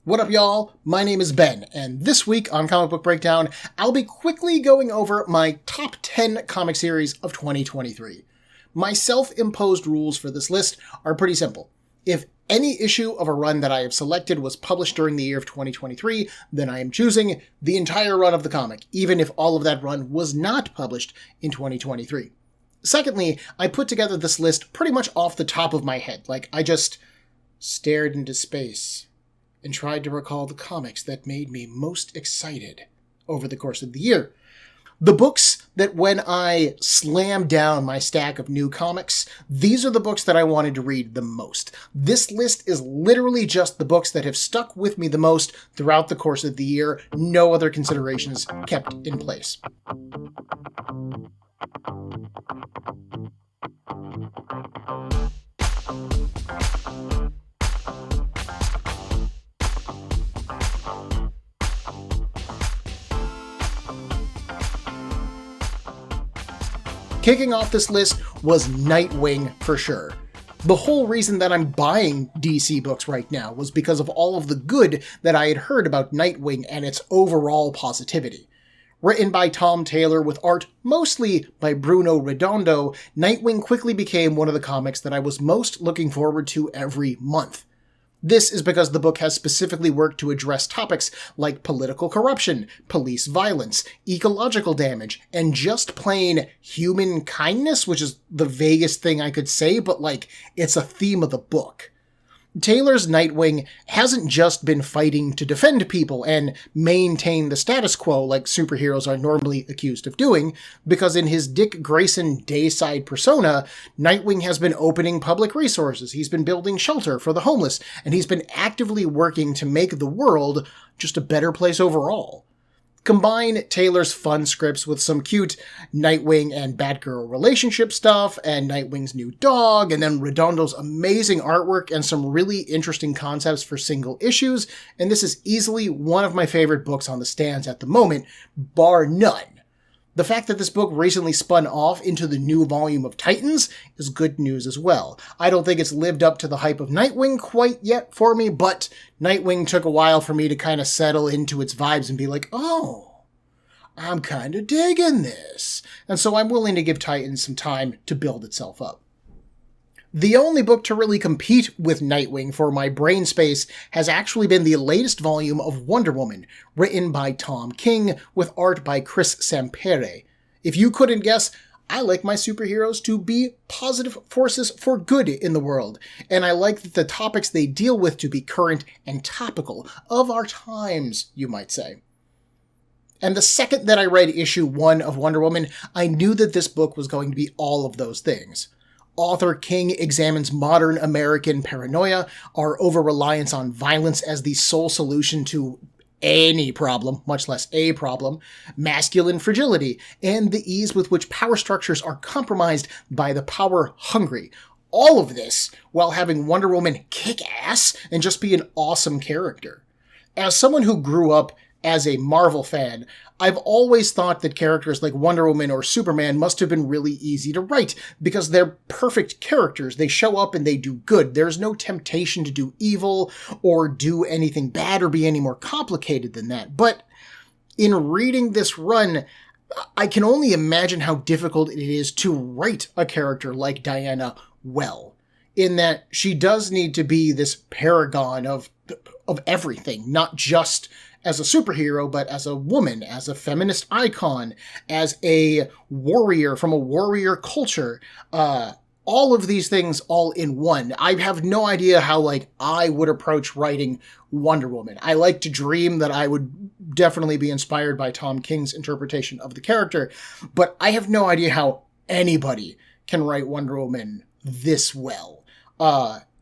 What up, y'all? My name is Ben, and this week on Comic Book Breakdown, I'll be quickly going over my top 10 comic series of 2023. My self-imposed rules for this list are pretty simple. If any issue of a run that I have selected was published during the year of 2023, then I am choosing the entire run of the comic, even if all of that run was not published in 2023. Secondly, I put together this list pretty much off the top of my head. I just stared into space and tried to recall the comics that made me most excited over the course of the year. The books that when I slammed down my stack of new comics, these are the books that I wanted to read the most. This list is literally just the books that have stuck with me the most throughout the course of the year. No other considerations kept in place. Kicking off this list was Nightwing for sure. The whole reason that I'm buying DC books right now was because of all of the good that I had heard about Nightwing and its overall positivity. Written by Tom Taylor with art mostly by Bruno Redondo, Nightwing quickly became one of the comics that I was most looking forward to every month. This is because the book has specifically worked to address topics like political corruption, police violence, ecological damage, and just plain human kindness, which is the vaguest thing I could say, but it's a theme of the book. Taylor's Nightwing hasn't just been fighting to defend people and maintain the status quo like superheroes are normally accused of doing, because in his Dick Grayson Dayside persona, Nightwing has been opening public resources, he's been building shelter for the homeless, and he's been actively working to make the world just a better place overall. Combine Taylor's fun scripts with some cute Nightwing and Batgirl relationship stuff, and Nightwing's new dog, and then Redondo's amazing artwork and some really interesting concepts for single issues, and this is easily one of my favorite books on the stands at the moment, bar none. The fact that this book recently spun off into the new volume of Titans is good news as well. I don't think it's lived up to the hype of Nightwing quite yet for me, but Nightwing took a while for me to kind of settle into its vibes and be like, oh, I'm kind of digging this. And so I'm willing to give Titans some time to build itself up. The only book to really compete with Nightwing for my brain space has actually been the latest volume of Wonder Woman, written by Tom King with art by Chris Sampere. If you couldn't guess, I like my superheroes to be positive forces for good in the world, and I like the topics they deal with to be current and topical, of our times, you might say. And the second that I read issue 1 of Wonder Woman, I knew that this book was going to be all of those things. Author King examines modern American paranoia, our over-reliance on violence as the sole solution to any problem, much less a problem, masculine fragility, and the ease with which power structures are compromised by the power-hungry. All of this while having Wonder Woman kick ass and just be an awesome character. As someone who grew up as a Marvel fan, I've always thought that characters like Wonder Woman or Superman must have been really easy to write, because they're perfect characters. They show up and they do good. There's no temptation to do evil or do anything bad or be any more complicated than that. But in reading this run, I can only imagine how difficult it is to write a character like Diana well, in that she does need to be this paragon of everything, not just as a superhero, but as a woman, as a feminist icon, as a warrior from a warrior culture. All of these things all in one. I have no idea how, I would approach writing Wonder Woman. I like to dream that I would definitely be inspired by Tom King's interpretation of the character, but I have no idea how anybody can write Wonder Woman this well.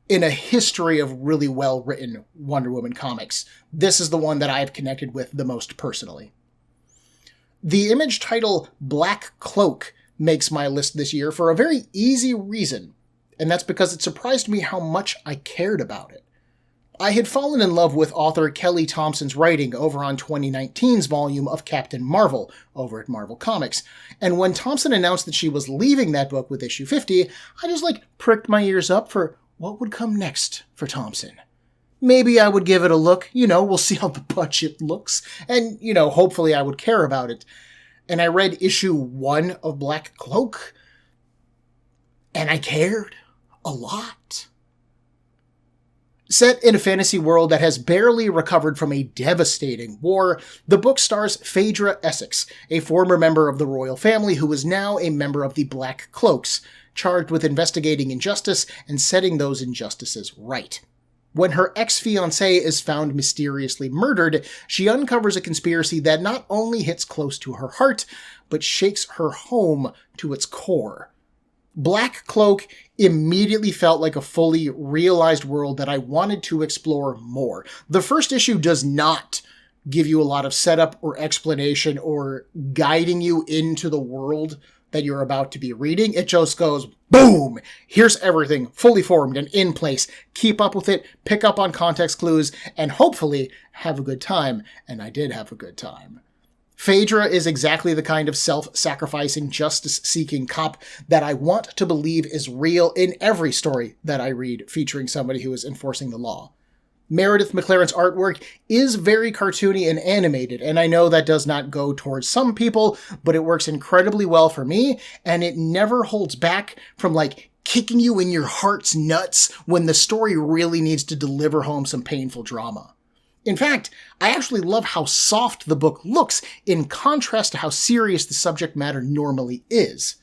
In a history of really well-written Wonder Woman comics, this is the one that I've connected with the most personally. The Image title Black Cloak makes my list this year for a very easy reason, and that's because it surprised me how much I cared about it. I had fallen in love with author Kelly Thompson's writing over on 2019's volume of Captain Marvel over at Marvel Comics, and when Thompson announced that she was leaving that book with issue 50, I just pricked my ears up for what would come next for Thompson. maybe I would give it a look. We'll see how the budget looks. And, hopefully I would care about it. And I read issue 1 of Black Cloak, and I cared a lot. Set in a fantasy world that has barely recovered from a devastating war, the book stars Phaedra Essex, a former member of the royal family who is now a member of the Black Cloaks, charged with investigating injustice and setting those injustices right. When her ex-fiancé is found mysteriously murdered, she uncovers a conspiracy that not only hits close to her heart, but shakes her home to its core. Black Cloak immediately felt like a fully realized world that I wanted to explore more. The first issue does not give you a lot of setup or explanation or guiding you into the world that you're about to be reading. It just goes, boom! Here's everything fully formed and in place. Keep up with it, pick up on context clues, and hopefully have a good time. And I did have a good time. Phaedra is exactly the kind of self-sacrificing, justice-seeking cop that I want to believe is real in every story that I read featuring somebody who is enforcing the law. Meredith McLaren's artwork is very cartoony and animated, and I know that does not go towards some people, but it works incredibly well for me, and it never holds back from, kicking you in your heart's nuts when the story really needs to deliver home some painful drama. In fact, I actually love how soft the book looks in contrast to how serious the subject matter normally is.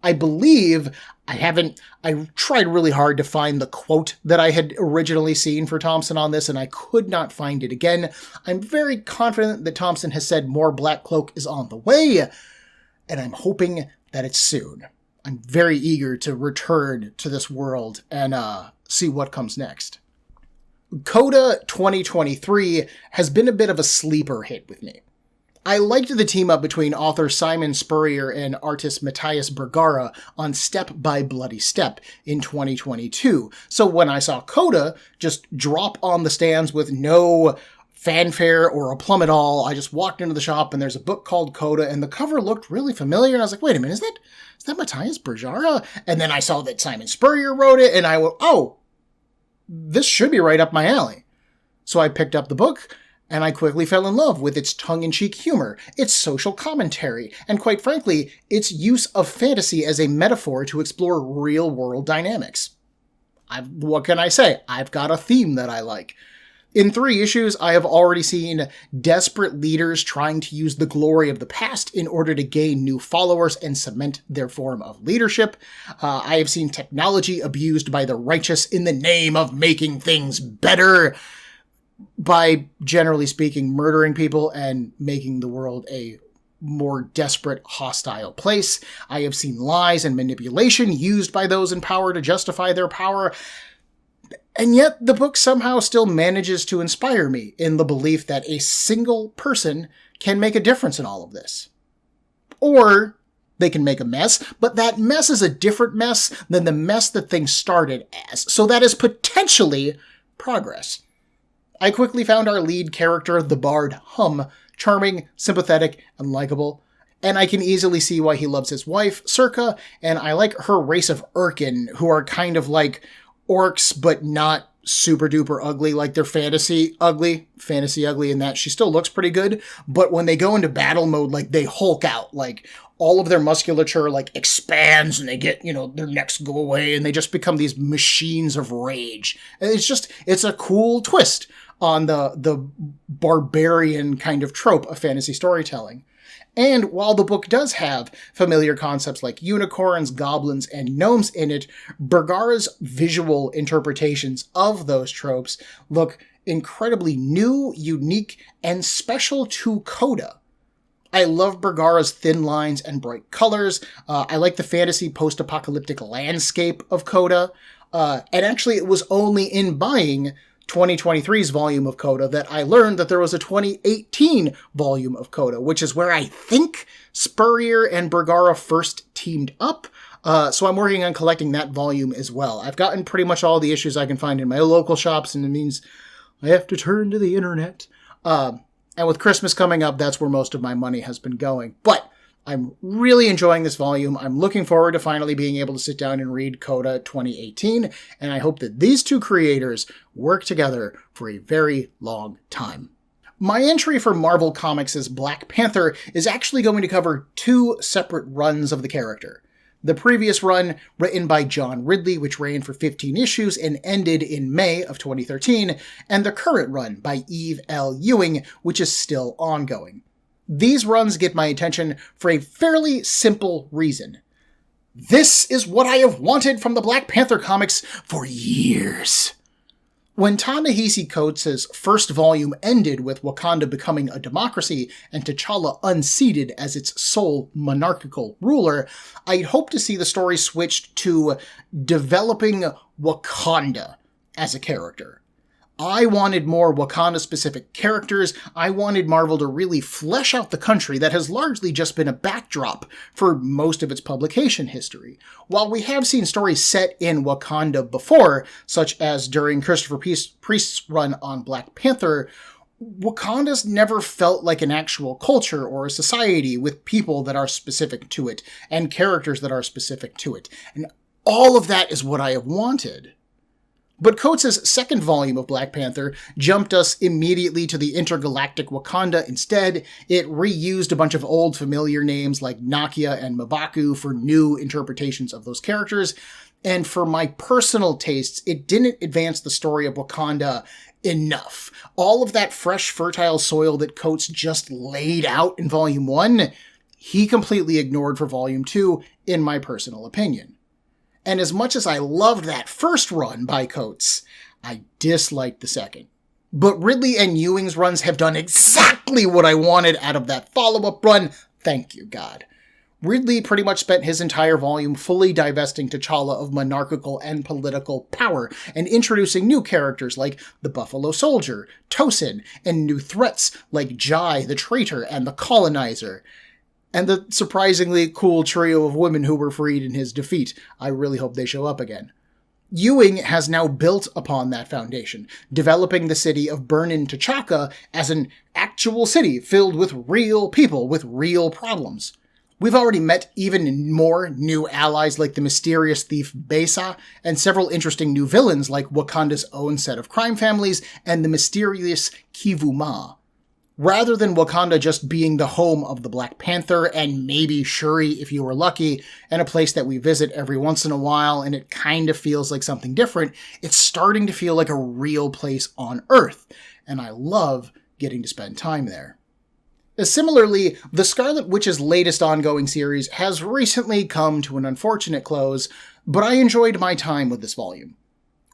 I believe I tried really hard to find the quote that I had originally seen for Thompson on this, and I could not find it again. I'm very confident that Thompson has said more Black Cloak is on the way, and I'm hoping that it's soon. I'm very eager to return to this world and see what comes next. Coda 2023 has been a bit of a sleeper hit with me. I liked the team-up between author Simon Spurrier and artist Matthias Bergara on Step by Bloody Step in 2022, so when I saw Coda just drop on the stands with no fanfare or aplomb at all, I just walked into the shop and there's a book called Coda, and the cover looked really familiar, and I was like, wait a minute, is that Matthias Bergara? And then I saw that Simon Spurrier wrote it, and I went, oh, this should be right up my alley. So I picked up the book, and I quickly fell in love with its tongue-in-cheek humor, its social commentary, and quite frankly, its use of fantasy as a metaphor to explore real-world dynamics. What can I say? I've got a theme that I like. In 3 issues, I have already seen desperate leaders trying to use the glory of the past in order to gain new followers and cement their form of leadership. I have seen technology abused by the righteous in the name of making things better, by, generally speaking, murdering people and making the world a more desperate, hostile place. I have seen lies and manipulation used by those in power to justify their power. And yet, the book somehow still manages to inspire me in the belief that a single person can make a difference in all of this. Or they can make a mess, but that mess is a different mess than the mess that things started as. So that is potentially progress. I quickly found our lead character, the bard Hum, charming, sympathetic, and likable. And I can easily see why he loves his wife, Circa, and I like her race of Urkin, who are kind of like orcs, but not super duper ugly, like they're fantasy ugly in that she still looks pretty good, but when they go into battle mode, they Hulk out, all of their musculature expands and they get, their necks go away and they just become these machines of rage. And it's a cool twist on the barbarian kind of trope of fantasy storytelling. And while the book does have familiar concepts like unicorns, goblins, and gnomes in it, Bergara's visual interpretations of those tropes look incredibly new, unique, and special to Coda. I love Bergara's thin lines and bright colors. I like the fantasy post-apocalyptic landscape of Coda. And actually, it was only in buying 2023's volume of Coda that I learned that there was a 2018 volume of Coda, which is where I think Spurrier and Bergara first teamed up. So I'm working on collecting that volume as well. I've gotten pretty much all the issues I can find in my local shops, and it means I have to turn to the internet. And with Christmas coming up, that's where most of my money has been going. But I'm really enjoying this volume. I'm looking forward to finally being able to sit down and read Coda 2018, and I hope that these two creators work together for a very long time. My entry for Marvel Comics' Black Panther is actually going to cover two separate runs of the character. The previous run, written by John Ridley, which ran for 15 issues and ended in May of 2013, and the current run by Eve L. Ewing, which is still ongoing. These runs get my attention for a fairly simple reason. This is what I have wanted from the Black Panther comics for years. When Ta-Nehisi Coates' first volume ended with Wakanda becoming a democracy and T'Challa unseated as its sole monarchical ruler, I'd hoped to see the story switched to developing Wakanda as a character. I wanted more Wakanda-specific characters. I wanted Marvel to really flesh out the country that has largely just been a backdrop for most of its publication history. While we have seen stories set in Wakanda before, such as during Christopher Priest's run on Black Panther, Wakanda's never felt like an actual culture or a society with people that are specific to it and characters that are specific to it. And all of that is what I have wanted. But Coates' second volume of Black Panther jumped us immediately to the intergalactic Wakanda instead. It reused a bunch of old familiar names like Nakia and M'Baku for new interpretations of those characters, and for my personal tastes, it didn't advance the story of Wakanda enough. All of that fresh, fertile soil that Coates just laid out in Volume 1, he completely ignored for Volume 2, in my personal opinion. And as much as I loved that first run by Coates, I disliked the second. But Ridley and Ewing's runs have done exactly what I wanted out of that follow-up run. Thank you, God. Ridley pretty much spent his entire volume fully divesting T'Challa of monarchical and political power and introducing new characters like the Buffalo Soldier, Tosin, and new threats like Jai the Traitor and the Colonizer. And the surprisingly cool trio of women who were freed in his defeat. I really hope they show up again. Ewing has now built upon that foundation, developing the city of Burnin T'Chaka as an actual city filled with real people with real problems. We've already met even more new allies like the mysterious thief Besa, and several interesting new villains like Wakanda's own set of crime families and the mysterious Kivu Ma. Rather than Wakanda just being the home of the Black Panther and maybe Shuri if you were lucky, and a place that we visit every once in a while and it kind of feels like something different, it's starting to feel like a real place on Earth, and I love getting to spend time there. Similarly, the Scarlet Witch's latest ongoing series has recently come to an unfortunate close, but I enjoyed my time with this volume.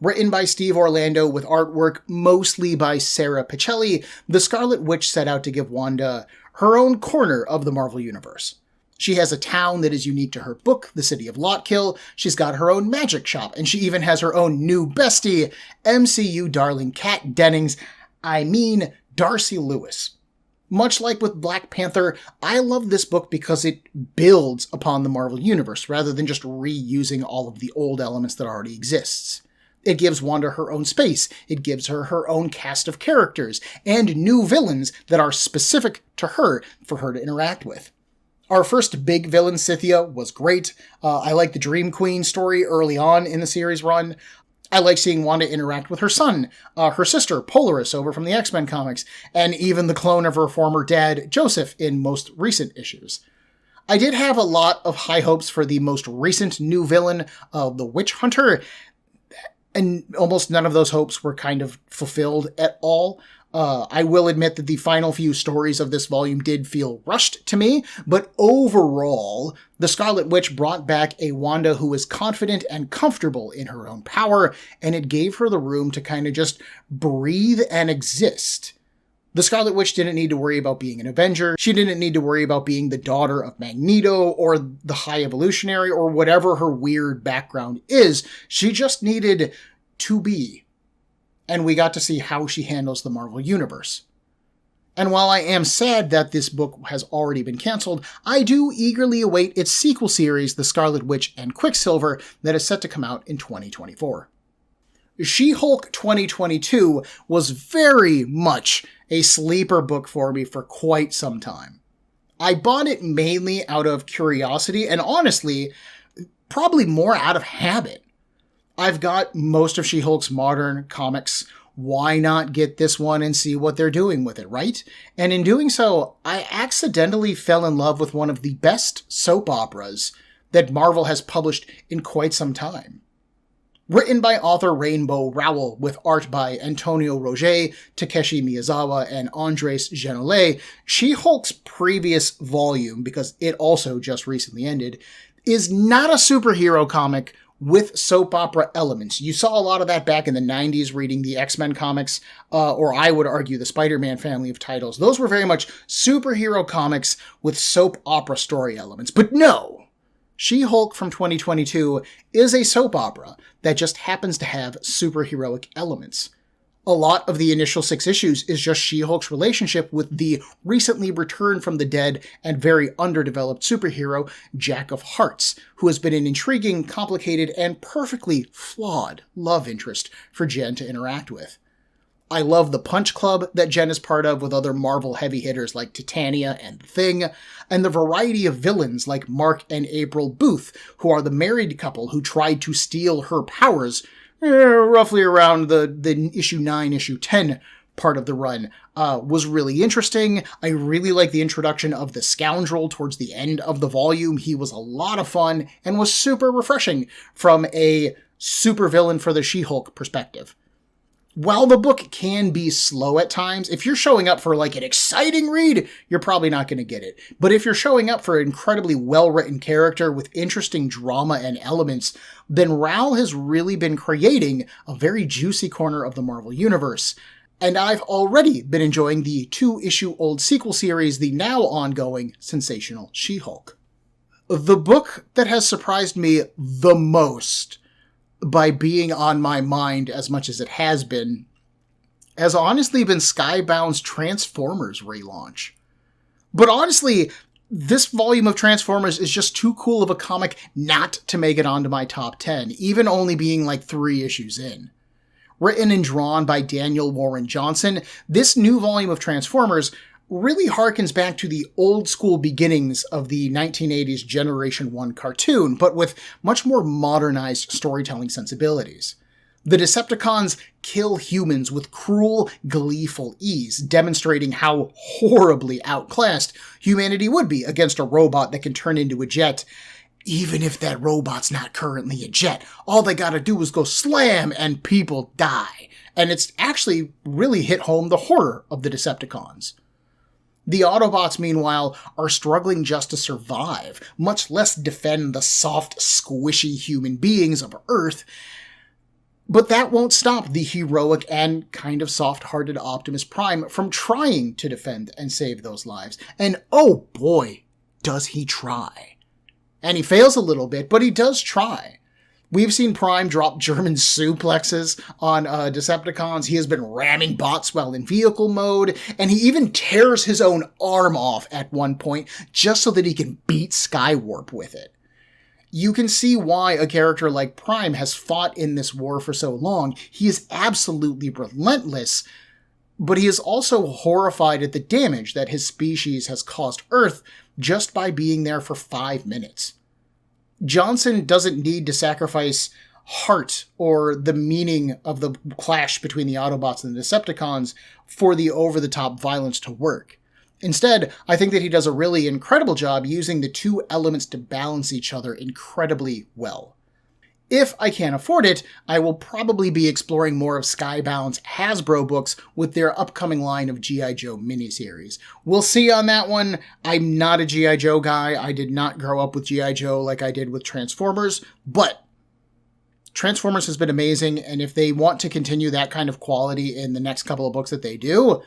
Written by Steve Orlando with artwork mostly by Sarah Pichelli, The Scarlet Witch set out to give Wanda her own corner of the Marvel Universe. She has a town that is unique to her book, the city of Lotkill. She's got her own magic shop, and she even has her own new bestie, MCU darling Kat Dennings. I mean, Darcy Lewis. Much like with Black Panther, I love this book because it builds upon the Marvel Universe rather than just reusing all of the old elements that already exists. It gives Wanda her own space, it gives her her own cast of characters, and new villains that are specific to her for her to interact with. Our first big villain, Scythia, was great. I like the Dream Queen story early on in the series run. I like seeing Wanda interact with her son, her sister, Polaris, over from the X-Men comics, and even the clone of her former dad, Joseph, in most recent issues. I did have a lot of high hopes for the most recent new villain, the Witch Hunter, and almost none of those hopes were kind of fulfilled at all. I will admit that the final few stories of this volume did feel rushed to me, but overall, the Scarlet Witch brought back a Wanda who was confident and comfortable in her own power, and it gave her the room to kind of just breathe and exist. The Scarlet Witch didn't need to worry about being an Avenger. She didn't need to worry about being the daughter of Magneto or the High Evolutionary or whatever her weird background is. She just needed to be. And we got to see how she handles the Marvel Universe. And while I am sad that this book has already been canceled, I do eagerly await its sequel series, The Scarlet Witch and Quicksilver, that is set to come out in 2024. She-Hulk 2022 was very much a sleeper book for me for quite some time. I bought it mainly out of curiosity and honestly, probably more out of habit. I've got most of She-Hulk's modern comics. Why not get this one and see what they're doing with it, right? And in doing so, I accidentally fell in love with one of the best soap operas that Marvel has published in quite some time. Written by author Rainbow Rowell with art by Antonio Roget, Takeshi Miyazawa, and Andres Genolet, She-Hulk's previous volume, because it also just recently ended, is not a superhero comic with soap opera elements. You saw a lot of that back in the 90s reading the X-Men comics, or I would argue the Spider-Man family of titles. Those were very much superhero comics with soap opera story elements. But no! She-Hulk from 2022 is a soap opera that just happens to have superheroic elements. A lot of the initial 6 issues is just She-Hulk's relationship with the recently returned from the dead and very underdeveloped superhero Jack of Hearts, who has been an intriguing, complicated, and perfectly flawed love interest for Jen to interact with. I love the Punch Club that Jen is part of with other Marvel heavy hitters like Titania and The Thing, and the variety of villains like Mark and April Booth, who are the married couple who tried to steal her powers roughly around the issue 9, issue 10 part of the run, was really interesting. I really like the introduction of the Scoundrel towards the end of the volume. He was a lot of fun and was super refreshing from a supervillain for the She-Hulk perspective. While the book can be slow at times, if you're showing up for like an exciting read, you're probably not going to get it. But if you're showing up for an incredibly well-written character with interesting drama and elements, then Rowell has really been creating a very juicy corner of the Marvel Universe. And I've already been enjoying the 2-issue-old sequel series, the now ongoing Sensational She-Hulk. The book that has surprised me the most by being on my mind as much as it has honestly been Skybound's Transformers relaunch. But honestly, this volume of Transformers is just too cool of a comic not to make it onto my top 10, even only being like 3 issues in. Written and drawn by Daniel Warren Johnson, this new volume of Transformers really harkens back to the old school beginnings of the 1980s Generation 1 cartoon, but with much more modernized storytelling sensibilities. The Decepticons kill humans with cruel, gleeful ease, demonstrating how horribly outclassed humanity would be against a robot that can turn into a jet. Even if that robot's not currently a jet, all they gotta do is go slam and people die. And it's actually really hit home the horror of the Decepticons. The Autobots, meanwhile, are struggling just to survive, much less defend the soft, squishy human beings of Earth. But that won't stop the heroic and kind of soft-hearted Optimus Prime from trying to defend and save those lives. And oh boy, does he try. And he fails a little bit, but he does try. We've seen Prime drop German suplexes on Decepticons. He has been ramming bots while in vehicle mode, and he even tears his own arm off at one point just so that he can beat Skywarp with it. You can see why a character like Prime has fought in this war for so long. He is absolutely relentless, but he is also horrified at the damage that his species has caused Earth just by being there for 5 minutes. Johnson doesn't need to sacrifice heart or the meaning of the clash between the Autobots and the Decepticons for the over-the-top violence to work. Instead, I think that he does a really incredible job using the 2 elements to balance each other incredibly well. If I can't afford it, I will probably be exploring more of Skybound's Hasbro books with their upcoming line of G.I. Joe miniseries. We'll see on that one. I'm not a G.I. Joe guy. I did not grow up with G.I. Joe like I did with Transformers, but Transformers has been amazing, and if they want to continue that kind of quality in the next couple of books that they do,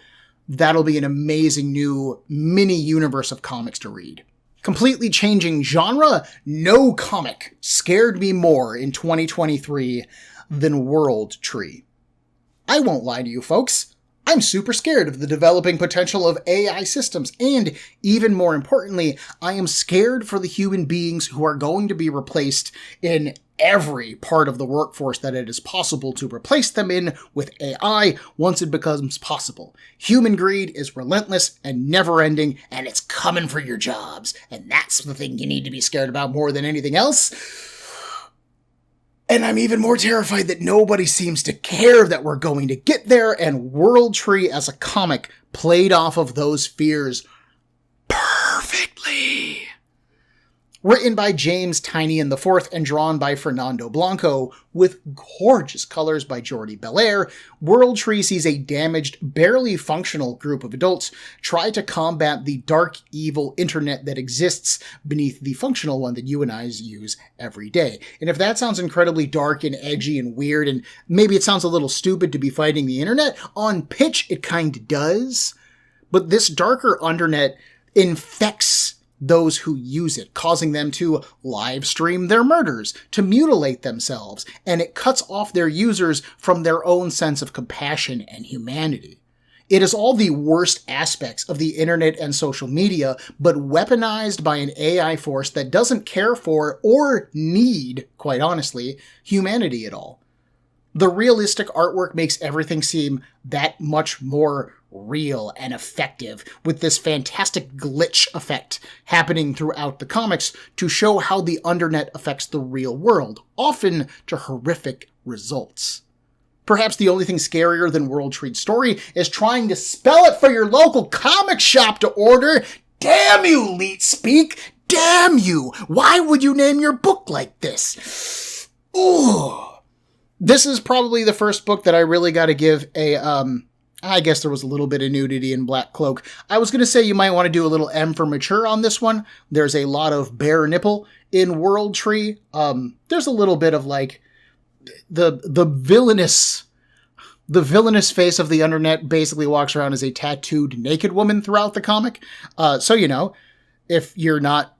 that'll be an amazing new mini-universe of comics to read. Completely changing genre, no comic scared me more in 2023 than World Tree. I won't lie to you folks, I'm super scared of the developing potential of AI systems, and even more importantly, I am scared for the human beings who are going to be replaced in every part of the workforce that it is possible to replace them in with AI once it becomes possible. Human greed is relentless and never-ending, and it's coming for your jobs. And that's the thing you need to be scared about more than anything else. And I'm even more terrified that nobody seems to care that we're going to get there, and World Tree as a comic played off of those fears perfectly. Written by James Tynion IV and drawn by Fernando Blanco, with gorgeous colors by Jordi Belair, World Tree sees a damaged, barely functional group of adults try to combat the dark, evil internet that exists beneath the functional one that you and I use every day. And if that sounds incredibly dark and edgy and weird, and maybe it sounds a little stupid to be fighting the internet, on pitch it kind of does. But this darker undernet infects those who use it, causing them to live stream their murders, to mutilate themselves, and it cuts off their users from their own sense of compassion and humanity. It is all the worst aspects of the internet and social media, but weaponized by an AI force that doesn't care for or need, quite honestly, humanity at all. The realistic artwork makes everything seem that much more real and effective, with this fantastic glitch effect happening throughout the comics to show how the undernet affects the real world, often to horrific results. Perhaps the only thing scarier than World Tree's story is trying to spell it for your local comic shop to order. Damn you, Leet Speak! Damn you! Why would you name your book like this? Ooh. This is probably the first book that I really got to give a, I guess there was a little bit of nudity in Black Cloak. I was going to say you might want to do a little M for mature on this one. There's a lot of bare nipple in World Tree. There's a little bit of like the villainous face of the internet basically walks around as a tattooed naked woman throughout the comic. So, you know, if you're not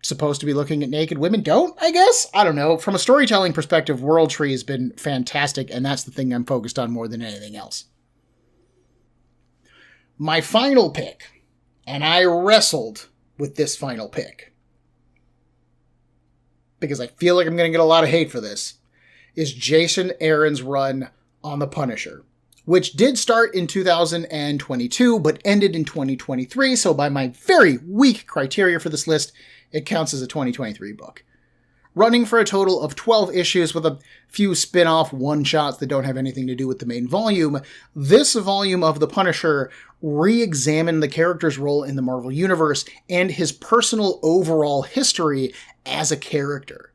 supposed to be looking at naked women, don't, I guess? I don't know. From a storytelling perspective, World Tree has been fantastic, and that's the thing I'm focused on more than anything else. My final pick, and I wrestled with this final pick, because I feel like I'm going to get a lot of hate for this, is Jason Aaron's run on The Punisher, which did start in 2022, but ended in 2023, so by my very weak criteria for this list, it counts as a 2023 book. Running for a total of 12 issues with a few spin-off one-shots that don't have anything to do with the main volume, this volume of The Punisher re-examined the character's role in the Marvel Universe and his personal overall history as a character.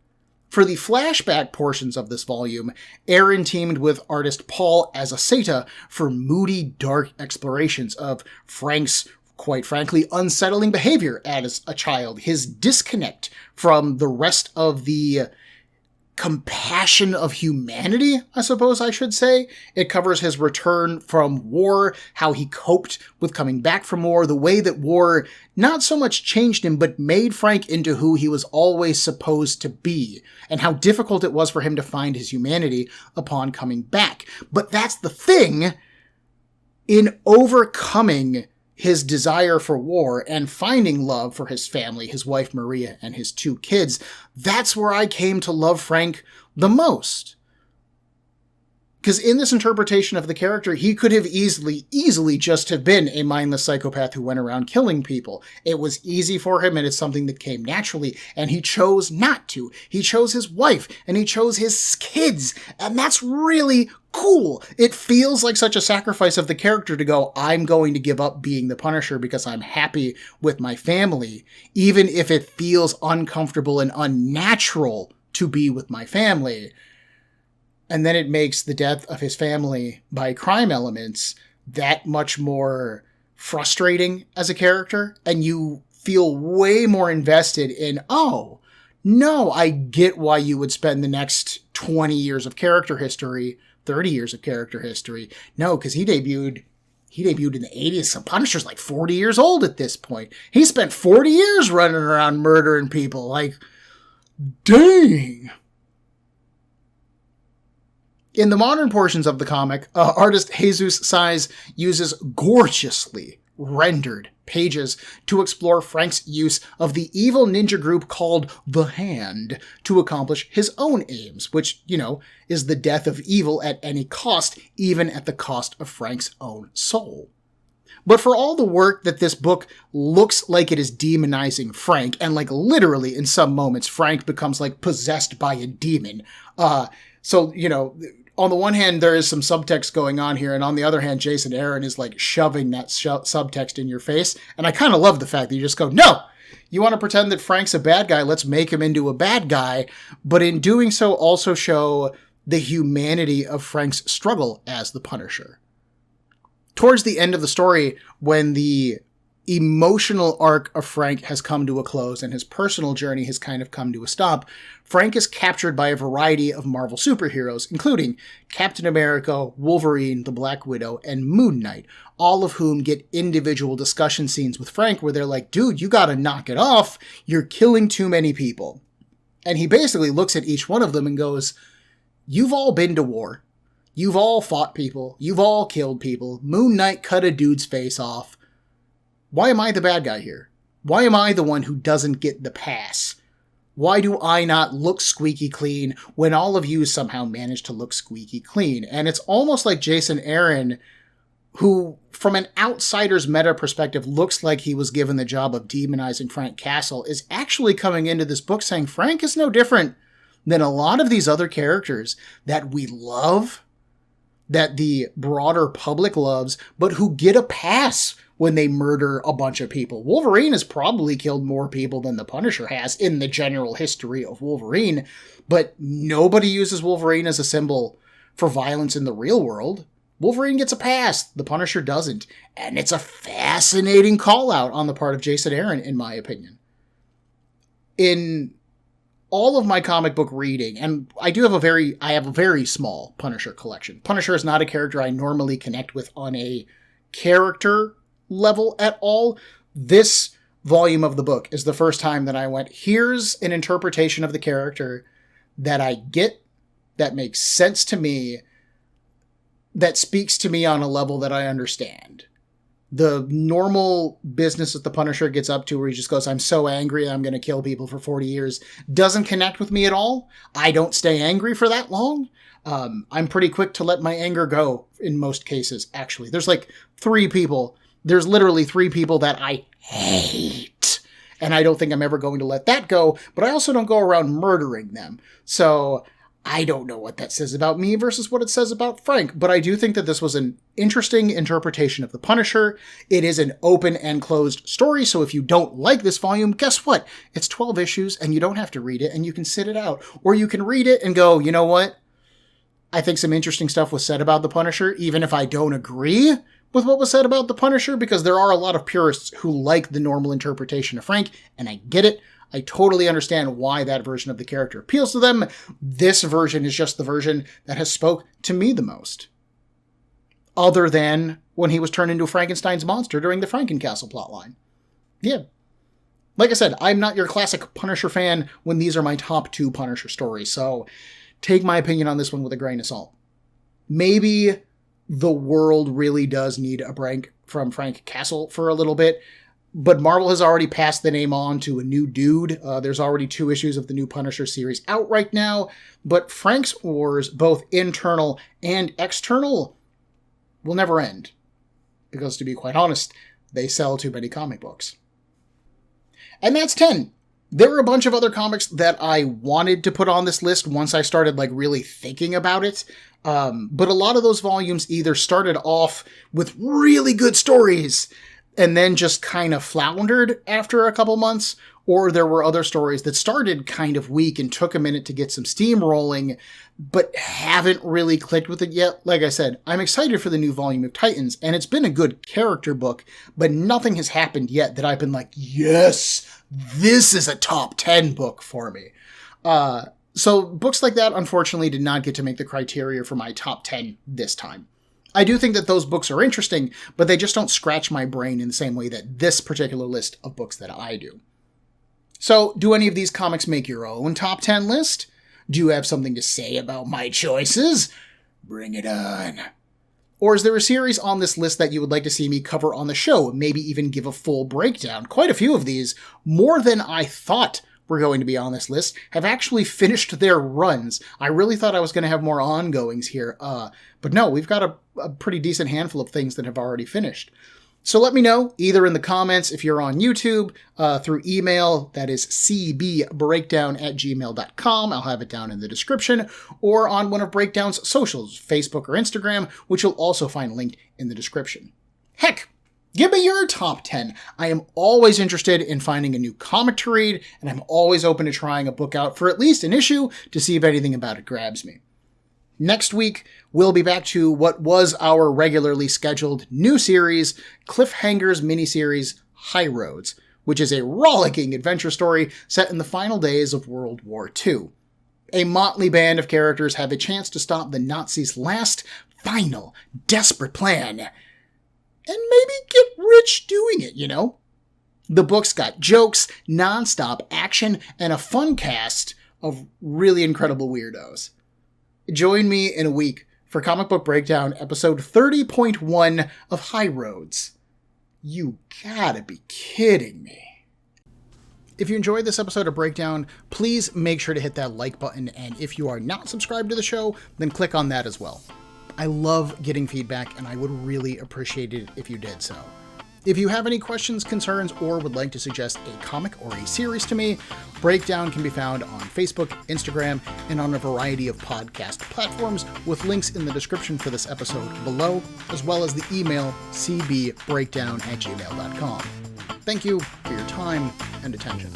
For the flashback portions of this volume, Aaron teamed with artist Paul Azaceta for moody, dark explorations of Frank's, quite frankly, unsettling behavior as a child, his disconnect from the rest of the compassion of humanity, I suppose I should say. It covers his return from war, how he coped with coming back from war, the way that war not so much changed him, but made Frank into who he was always supposed to be, and how difficult it was for him to find his humanity upon coming back. But that's the thing, in overcoming his desire for war and finding love for his family, his wife Maria, and his 2 kids, that's where I came to love Frank the most. Because in this interpretation of the character, he could have easily just have been a mindless psychopath who went around killing people. It was easy for him, and it's something that came naturally, and he chose not to. He chose his wife, and he chose his kids, and that's really cool. It feels like such a sacrifice of the character to go, I'm going to give up being the Punisher because I'm happy with my family, even if it feels uncomfortable and unnatural to be with my family. And then it makes the death of his family by crime elements that much more frustrating as a character, and you feel way more invested in, oh, no, I get why you would spend the next 20 years of character history, 30 years of character history. No, because he debuted in the 80s. So Punisher's like 40 years old at this point. He spent 40 years running around murdering people. Like, dang. In the modern portions of the comic, artist Jesus Saiz uses gorgeously rendered pages to explore Frank's use of the evil ninja group called The Hand to accomplish his own aims, which, is the death of evil at any cost, even at the cost of Frank's own soul. But for all the work that this book looks like it is demonizing Frank, and literally in some moments Frank becomes possessed by a demon. So, on the one hand, there is some subtext going on here, and on the other hand, Jason Aaron is shoving that subtext in your face. And I kind of love the fact that you just go, no, you want to pretend that Frank's a bad guy, let's make him into a bad guy. But in doing so, also show the humanity of Frank's struggle as the Punisher. Towards the end of the story, when the emotional arc of Frank has come to a close and his personal journey has kind of come to a stop, Frank is captured by a variety of Marvel superheroes, including Captain America, Wolverine, the Black Widow, and Moon Knight, all of whom get individual discussion scenes with Frank where they're like, dude, you gotta knock it off, you're killing too many people. And he basically looks at each one of them and goes, you've all been to war. You've all fought people. You've all killed people. Moon Knight cut a dude's face off. Why am I the bad guy here? Why am I the one who doesn't get the pass? Why do I not look squeaky clean when all of you somehow manage to look squeaky clean? And it's almost like Jason Aaron, who, from an outsider's meta perspective, looks like he was given the job of demonizing Frank Castle, is actually coming into this book saying Frank is no different than a lot of these other characters that we love, that the broader public loves, but who get a pass when they murder a bunch of people. Wolverine has probably killed more people than the Punisher has in the general history of Wolverine, but nobody uses Wolverine as a symbol for violence in the real world. Wolverine gets a pass, the Punisher doesn't. And it's a fascinating call-out on the part of Jason Aaron, in my opinion. In all of my comic book reading, and I have a very small Punisher collection. Punisher is not a character I normally connect with on a character level at all. This volume of the book is the first time that I went, here's an interpretation of the character that I get, that makes sense to me, that speaks to me on a level that I understand. The normal business that the Punisher gets up to where he just goes, I'm so angry, I'm going to kill people for 40 years, doesn't connect with me at all. I don't stay angry for that long. I'm pretty quick to let my anger go in most cases, actually. There's literally 3 people that I hate. And I don't think I'm ever going to let that go, but I also don't go around murdering them. So I don't know what that says about me versus what it says about Frank, but I do think that this was an interesting interpretation of the Punisher. It is an open and closed story, so if you don't like this volume, guess what? It's 12 issues, and you don't have to read it, and you can sit it out. Or you can read it and go, you know what? I think some interesting stuff was said about the Punisher, even if I don't agree with what was said about the Punisher, because there are a lot of purists who like the normal interpretation of Frank, and I get it. I totally understand why that version of the character appeals to them. This version is just the version that has spoke to me the most. Other than when he was turned into a Frankenstein's monster during the Frankencastle plotline. Yeah. Like I said, I'm not your classic Punisher fan when these are my top 2 Punisher stories, so take my opinion on this one with a grain of salt. Maybe the world really does need a break from Frank Castle for a little bit, but Marvel has already passed the name on to a new dude. There's already 2 issues of the new Punisher series out right now, but Frank's wars, both internal and external, will never end. Because to be quite honest, they sell too many comic books. And that's 10. There were a bunch of other comics that I wanted to put on this list once I started really thinking about it. But a lot of those volumes either started off with really good stories and then just kind of floundered after a couple months, or there were other stories that started kind of weak and took a minute to get some steam rolling, but haven't really clicked with it yet. Like I said, I'm excited for the new volume of Titans, and it's been a good character book, but nothing has happened yet that I've been like, yes, this is a top 10 book for me. So books like that, unfortunately, did not get to make the criteria for my top 10 this time. I do think that those books are interesting, but they just don't scratch my brain in the same way that this particular list of books that I do. So, do any of these comics make your own top 10 list? Do you have something to say about my choices? Bring it on. Or is there a series on this list that you would like to see me cover on the show, maybe even give a full breakdown? Quite a few of these, more than I thought were going to be on this list, have actually finished their runs. I really thought I was going to have more ongoings here, but no, we've got a pretty decent handful of things that have already finished. So let me know, either in the comments if you're on YouTube, through email, that is cbbreakdown@gmail.com, I'll have it down in the description, or on one of Breakdown's socials, Facebook or Instagram, which you'll also find linked in the description. Heck, give me your top 10. I am always interested in finding a new comic to read, and I'm always open to trying a book out for at least an issue to see if anything about it grabs me. Next week, we'll be back to what was our regularly scheduled new series, Cliffhanger's miniseries, High Roads, which is a rollicking adventure story set in the final days of World War II. A motley band of characters have a chance to stop the Nazis' last, final, desperate plan, and maybe get rich doing it, you know? The book's got jokes, non-stop action, and a fun cast of really incredible weirdos. Join me in a week for Comic Book Breakdown episode 30.1 of High Roads. You gotta be kidding me. If you enjoyed this episode of Breakdown, please make sure to hit that like button, and if you are not subscribed to the show, then click on that as well. I love getting feedback, and I would really appreciate it if you did so. If you have any questions, concerns, or would like to suggest a comic or a series to me, Breakdown can be found on Facebook, Instagram, and on a variety of podcast platforms, with links in the description for this episode below, as well as the email cbbreakdown@gmail.com. Thank you for your time and attention.